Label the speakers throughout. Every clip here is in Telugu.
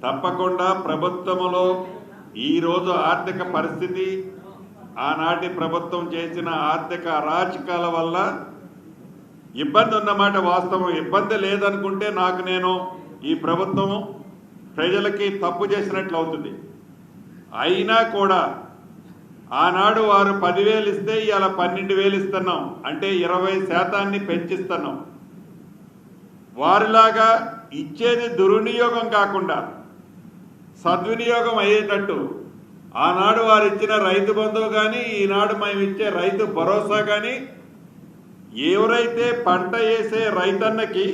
Speaker 1: తప్పకుండా ప్రభుత్వంలో ఈరోజు ఆర్థిక పరిస్థితి ఆనాటి ప్రభుత్వం చేసిన ఆర్థిక అరాచకాల వల్ల ఇబ్బంది ఉన్నమాట వాస్తవం. ఇబ్బంది లేదనుకుంటే నేను ఈ ప్రభుత్వం ప్రజలకి తప్పు చేసినట్లు అవుతుంది. అయినా కూడా ఆనాడు వారు 10,000 ఇస్తే ఇవాళ 12,000 ఇస్తున్నాం, అంటే 20% పెంచిస్తున్నాం. వారిలాగా ఇచ్చేది దుర్వినియోగం కాకుండా సద్వినియోగం అయ్యేటట్టు ఆనాడు వారు ఇచ్చిన రైతు బంధువు కానీ ఈనాడు మేము ఇచ్చే రైతు భరోసా కానీ ఎవరైతే పంట వేసే రైతన్నకి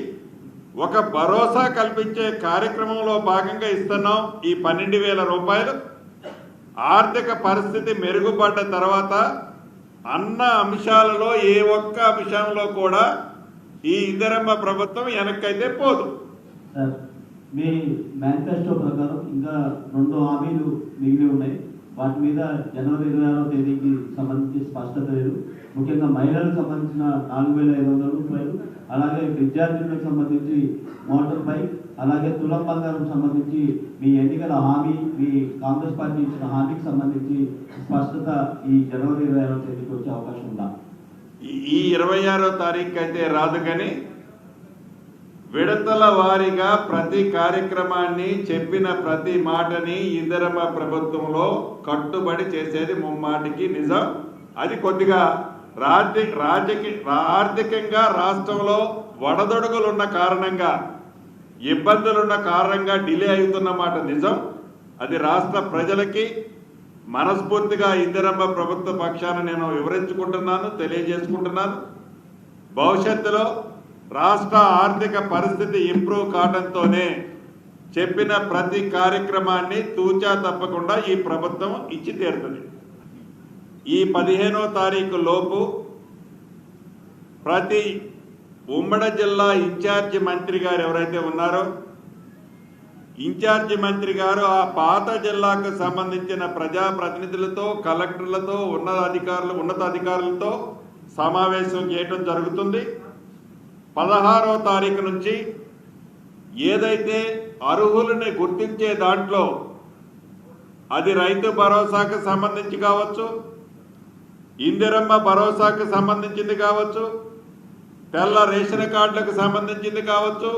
Speaker 1: ఒక భరోసా కల్పించే కార్యక్రమంలో భాగంగా ఇస్తున్నాం. ఈ 12,000 రూపాయలు ఆర్థిక పరిస్థితి మెరుగుపడ్డ తర్వాత అన్న అంశాలలో ఏ ఒక్క అంశంలో కూడా ఈ ఇందిరమ్మ ప్రభుత్వం వెనక్కైతే పోదు.
Speaker 2: మీ మేనిఫెస్టో ప్రకారం ఇంకా 2 హామీలు మిగిలి ఉన్నాయి. వాటి మీద జనవరి 26వ తేదీకి సంబంధించి స్పష్టత లేదు. ముఖ్యంగా మహిళలకు సంబంధించిన 4,500 రూపాయలు, అలాగే విద్యార్థులకు సంబంధించి మోటార్ బైక్, అలాగే తులం బంగారం సంబంధించి మీ ఎన్నికల హామీ, మీ కాంగ్రెస్ పార్టీ ఇచ్చిన హామీకి సంబంధించి స్పష్టత ఈ జనవరి 26వ తేదీకి వచ్చే అవకాశం ఉందా?
Speaker 1: ఈ 26వ తారీఖు అయితే రాదు, కానీ విడతల వారీగా ప్రతి కార్యక్రమాన్ని చెప్పిన ప్రతి మాటని ఇందిరమ్మ ప్రభుత్వంలో కట్టుబడి చేసేది ముమ్మాటికి నిజం. అది కొద్దిగా ఆర్థికంగా రాష్ట్రంలో వడదొడుగులున్న కారణంగా, ఇబ్బందులున్న కారణంగా డిలే అవుతున్నమాట నిజం. అది రాష్ట్ర ప్రజలకి మనస్ఫూర్తిగా ఇందిరమ్మ ప్రభుత్వ పక్షాన నేను వివరించుకుంటున్నాను, తెలియజేసుకుంటున్నాను. భవిష్యత్తులో రాష్ట్ర ఆర్థిక పరిస్థితి ఇంప్రూవ్ కావడంతోనే చెప్పిన ప్రతి కార్యక్రమాన్ని తూచా తప్పకుండా ఈ ప్రభుత్వం ఇచ్చి తీరుతుంది. ఈ 15వ తారీఖు లోపు ప్రతి ఉమ్మడి జిల్లా ఇన్ఛార్జి మంత్రి గారు ఎవరైతే ఉన్నారో, ఇన్ఛార్జి మంత్రి గారు ఆ పాత జిల్లాకు సంబంధించిన ప్రజాప్రతినిధులతో, కలెక్టర్లతో, ఉన్నతాధికారులతో సమావేశం చేయడం జరుగుతుంది. 16వ తారీఖు నుంచి ఏదైతే అర్హులని గుర్తించే దాంట్లో అది రైతు భరోసాకు సంబంధించి కావచ్చు, ఇందిరమ్మ భరోసాకు సంబంధించింది కావచ్చు, తెల్ల రేషన్ కార్డులకు సంబంధించింది కావచ్చు,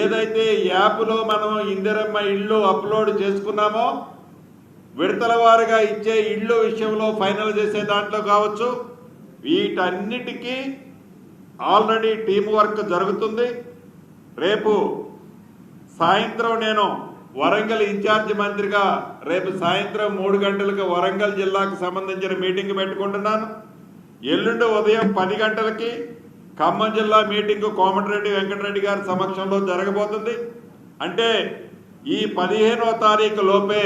Speaker 1: ఏదైతే యాప్లో మనం ఇందిరమ్మ ఇళ్ళు అప్లోడ్ చేసుకున్నామో విడతల వారీగా ఇచ్చే ఇళ్ళు విషయంలో ఫైనల్ చేసే దాంట్లో కావచ్చు, వీటన్నిటికీ ఆల్రెడీ టీం వర్క్ జరుగుతుంది. రేపు సాయంత్రం నేను వరంగల్ ఇన్ఛార్జి మంత్రిగా రేపు సాయంత్రం 3 గంటలకు వరంగల్ జిల్లాకు సంబంధించిన మీటింగ్ పెట్టుకుంటున్నాను. ఎల్లుండి ఉదయం 10 గంటలకి ఖమ్మం జిల్లా మీటింగ్ కోమటిరెడ్డి వెంకటరెడ్డి గారి సమక్షంలో జరగబోతుంది. అంటే ఈ 15వ తారీఖు లోపే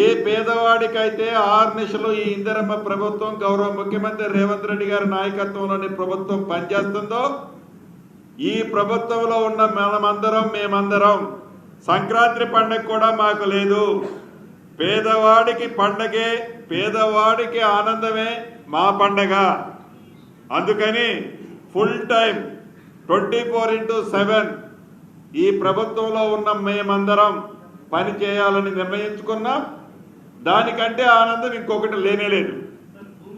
Speaker 1: ఏ పేదవాడికైతే 6 నెలలు ఈ ఇందిరమ్మ ప్రభుత్వం, గౌరవ ముఖ్యమంత్రి రేవంత్ రెడ్డి గారి నాయకత్వంలోని ప్రభుత్వం పనిచేస్తుందో, ఈ ప్రభుత్వంలో ఉన్న మేమందరం సంక్రాంతి పండుగ కూడా మాకు లేదు. పేదవాడికి పండగే, పేదవాడికి ఆనందమే మా పండగ. అందుకని ఫుల్ టైం 24/7 ఈ ప్రభుత్వంలో ఉన్న మేమందరం పని చేయాలని నిర్ణయించుకున్నాం. దానికంటే ఆనందం ఇంకొకటి లేనే లేదు.